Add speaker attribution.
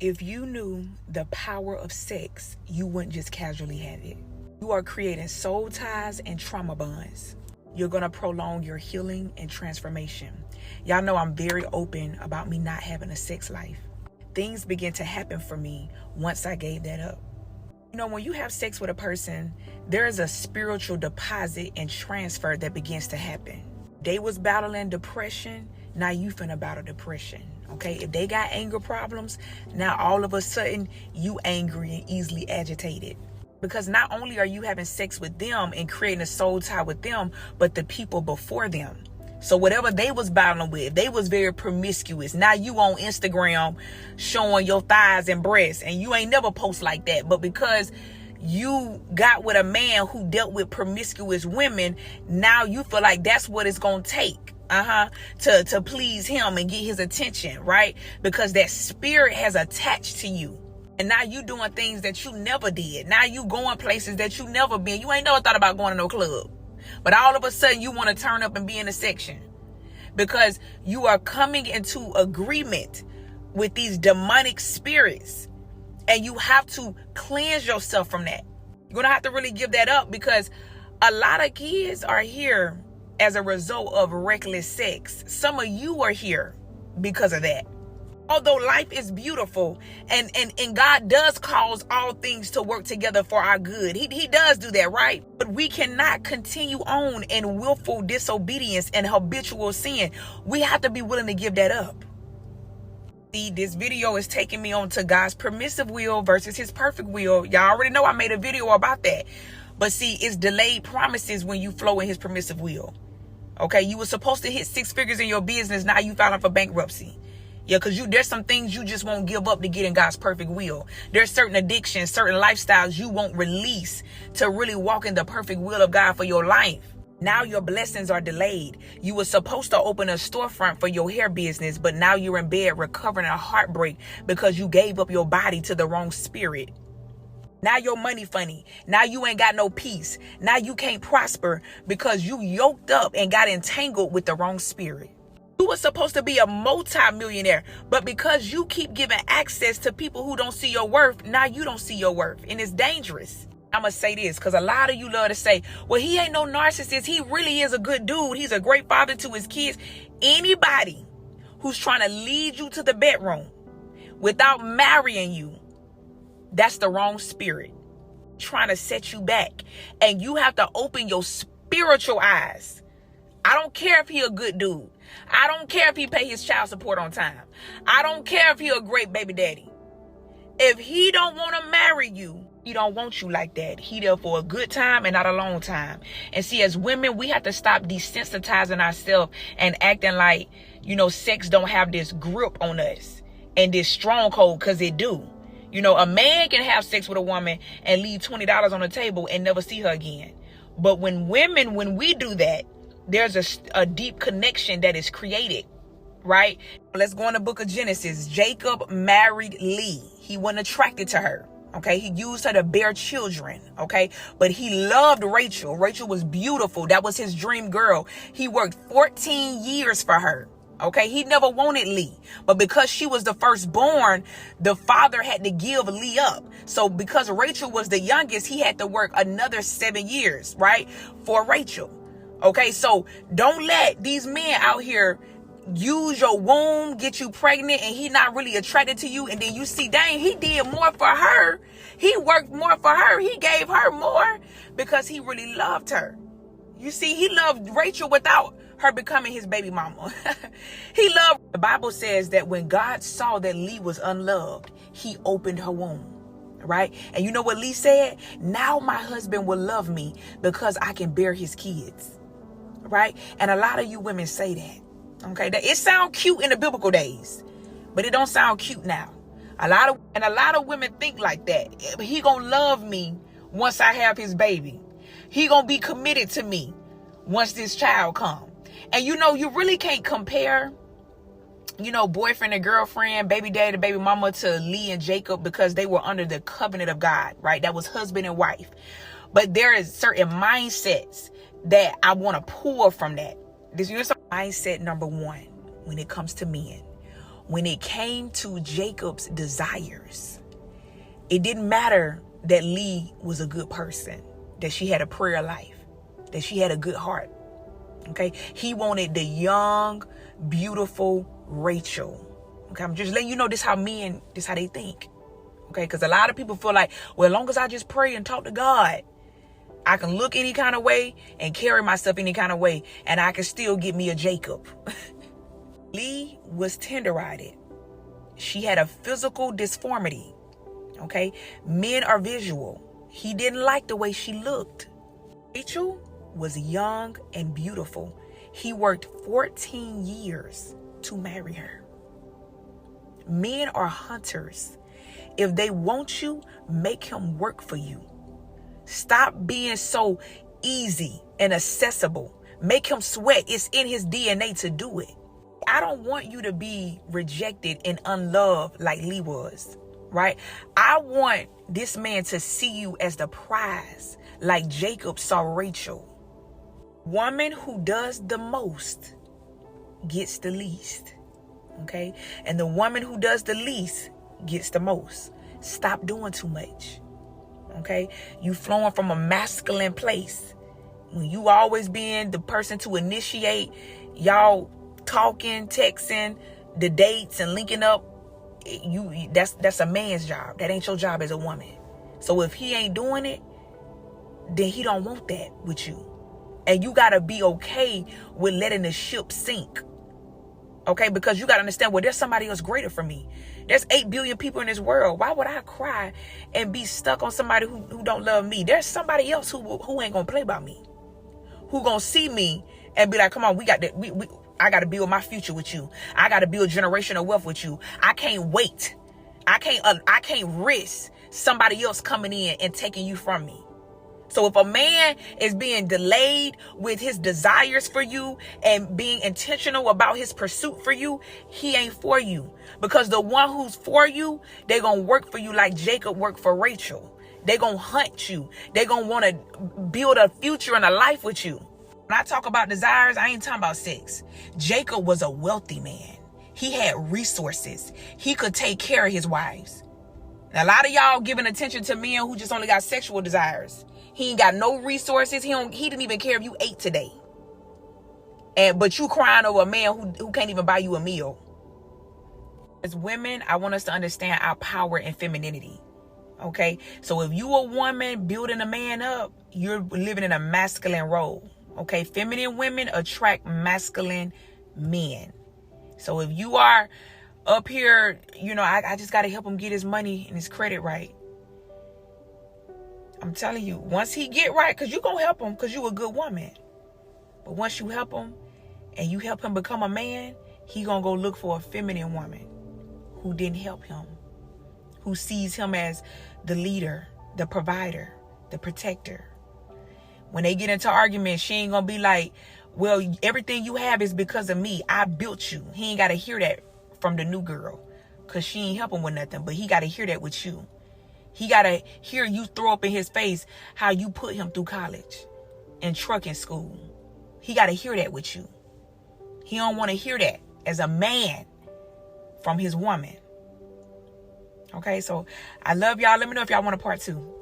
Speaker 1: If you knew the power of sex, you wouldn't just casually have it. You are creating soul ties and trauma bonds. You're going to prolong your healing and transformation. Y'all know I'm very open about me not having a sex life. Things begin to happen for me once I gave that up. You know, when you have sex with a person, there is a spiritual deposit and transfer that begins to happen. They was battling depression, now you finna battle depression. Okay, if they got anger problems, now all of a sudden you angry and easily agitated. Because not only are you having sex with them and creating a soul tie with them, but the people before them. So whatever they was battling with, they was very promiscuous. Now you on Instagram showing your thighs and breasts, and you ain't never post like that. But because you got with a man who dealt with promiscuous women, now you feel like that's what it's gonna take. To please him and get his attention, right? Because that spirit has attached to you. And now you doing things that you never did. Now you going places that you never been. You ain't never thought about going to no club. But all of a sudden you want to turn up and be in a section. Because you are coming into agreement with these demonic spirits. And you have to cleanse yourself from that. You're going to have to really give that up, because a lot of kids are here as a result of reckless sex. Some of you are here because of that. Although life is beautiful and God does cause all things to work together for our good. He does do that, right? But we cannot continue on in willful disobedience and habitual sin. We have to be willing to give that up. See, this video is taking me on to God's permissive will versus his perfect will. Y'all already know I made a video about that. But see, it's delayed promises when you flow in his permissive will. Okay, you were supposed to hit 6 figures in your business. Now you filing for bankruptcy. Yeah, because there's some things you just won't give up to get in God's perfect will. There's certain addictions, certain lifestyles you won't release to really walk in the perfect will of God for your life. Now your blessings are delayed. You were supposed to open a storefront for your hair business, but now you're in bed recovering a heartbreak because you gave up your body to the wrong spirit. Now your money funny. Now you ain't got no peace. Now you can't prosper because you yoked up and got entangled with the wrong spirit. You were supposed to be a multi-millionaire, but because you keep giving access to people who don't see your worth, now you don't see your worth, and it's dangerous. I'm going to say this because a lot of you love to say, well, he ain't no narcissist. He really is a good dude. He's a great father to his kids. Anybody who's trying to lead you to the bedroom without marrying you, that's the wrong spirit trying to set you back. And you have to open your spiritual eyes. I don't care if he a good dude. I don't care if he pay his child support on time. I don't care if he a great baby daddy. If he don't want to marry you, he don't want you like that. He there for a good time and not a long time. And see, as women, we have to stop desensitizing ourselves and acting like, sex don't have this grip on us and this stronghold, because it do. A man can have sex with a woman and leave $20 on the table and never see her again. But when we do that, there's a deep connection that is created, right? Let's go in the book of Genesis. Jacob married Leah. He wasn't attracted to her. Okay, he used her to bear children. Okay, but he loved Rachel. Rachel was beautiful. That was his dream girl. He worked 14 years for her. Okay, he never wanted Leah, but because she was the firstborn, the father had to give Leah up. So because Rachel was the youngest, he had to work another 7 years, right, for Rachel. Okay, so don't let these men out here use your womb, get you pregnant, and he not really attracted to you. And then you see, dang, he did more for her. He worked more for her. He gave her more because he really loved her. You see, he loved Rachel without her becoming his baby mama. He loved. The Bible says that when God saw that Leah was unloved, he opened her womb. Right? And you know what Leah said? Now my husband will love me because I can bear his kids. Right? And a lot of you women say that. Okay? That it sounds cute in the biblical days, but it don't sound cute now. A lot of women think like that. He gonna love me once I have his baby. He gonna be committed to me once this child come. And you really can't compare, boyfriend and girlfriend, baby daddy, baby mama to Leah and Jacob, because they were under the covenant of God, right? That was husband and wife. But there is certain mindsets that I want to pull from that. This is mindset number one when it comes to men. when it came to Jacob's desires, it didn't matter that Leah was a good person, that she had a prayer life, that she had a good heart. Okay. He wanted the young, beautiful Rachel. Okay. I'm just letting you know this how they think. Okay. Because a lot of people feel like, well, as long as I just pray and talk to God, I can look any kind of way and carry myself any kind of way, and I can still get me a Jacob. Leah was tenderized. She had a physical disformity. Okay. Men are visual. He didn't like the way she looked. Rachel was young and beautiful. He worked 14 years to marry her. Men are hunters. If they want you, make him work for you. Stop being so easy and accessible. Make him sweat. It's in his DNA to do it. I don't want you to be rejected and unloved like Leah was, right? I want this man to see you as the prize, like Jacob saw Rachel. Woman who does the most gets the least, okay? And the woman who does the least gets the most. Stop doing too much, okay? You flowing from a masculine place. When you always being the person to initiate, y'all talking, texting, the dates and linking up, that's a man's job. That ain't your job as a woman. So if he ain't doing it, then he don't want that with you. And you got to be okay with letting the ship sink. Okay? Because you got to understand, well, there's somebody else greater for me. There's 8 billion people in this world. Why would I cry and be stuck on somebody who don't love me? There's somebody else who ain't going to play by me. Who going to see me and be like, come on, we got that. I got to build my future with you. I got to build generational wealth with you. I can't wait. I can't risk somebody else coming in and taking you from me. So if a man is being delayed with his desires for you and being intentional about his pursuit for you, he ain't for you. Because the one who's for you, they're going to work for you like Jacob worked for Rachel. They're going to hunt you. They're going to want to build a future and a life with you. When I talk about desires, I ain't talking about sex. Jacob was a wealthy man. He had resources. He could take care of his wives. Now, a lot of y'all giving attention to men who just only got sexual desires. He ain't got no resources. He didn't even care if you ate today. But you crying over a man who can't even buy you a meal. As women, I want us to understand our power and femininity. Okay? So if you a woman building a man up, you're living in a masculine role. Okay? Feminine women attract masculine men. So if you are up here, I just got to help him get his money and his credit right. I'm telling you, once he get right, because you're going to help him because you're a good woman. But once you help him and you help him become a man, he going to go look for a feminine woman who didn't help him, who sees him as the leader, the provider, the protector. When they get into arguments, she ain't going to be like, well, everything you have is because of me. I built you. He ain't got to hear that from the new girl because she ain't helping with nothing. But he got to hear that with you. He got to hear you throw up in his face how you put him through college and trucking school. He got to hear that with you. He don't want to hear that as a man from his woman. Okay, so I love y'all. Let me know if y'all want a part 2.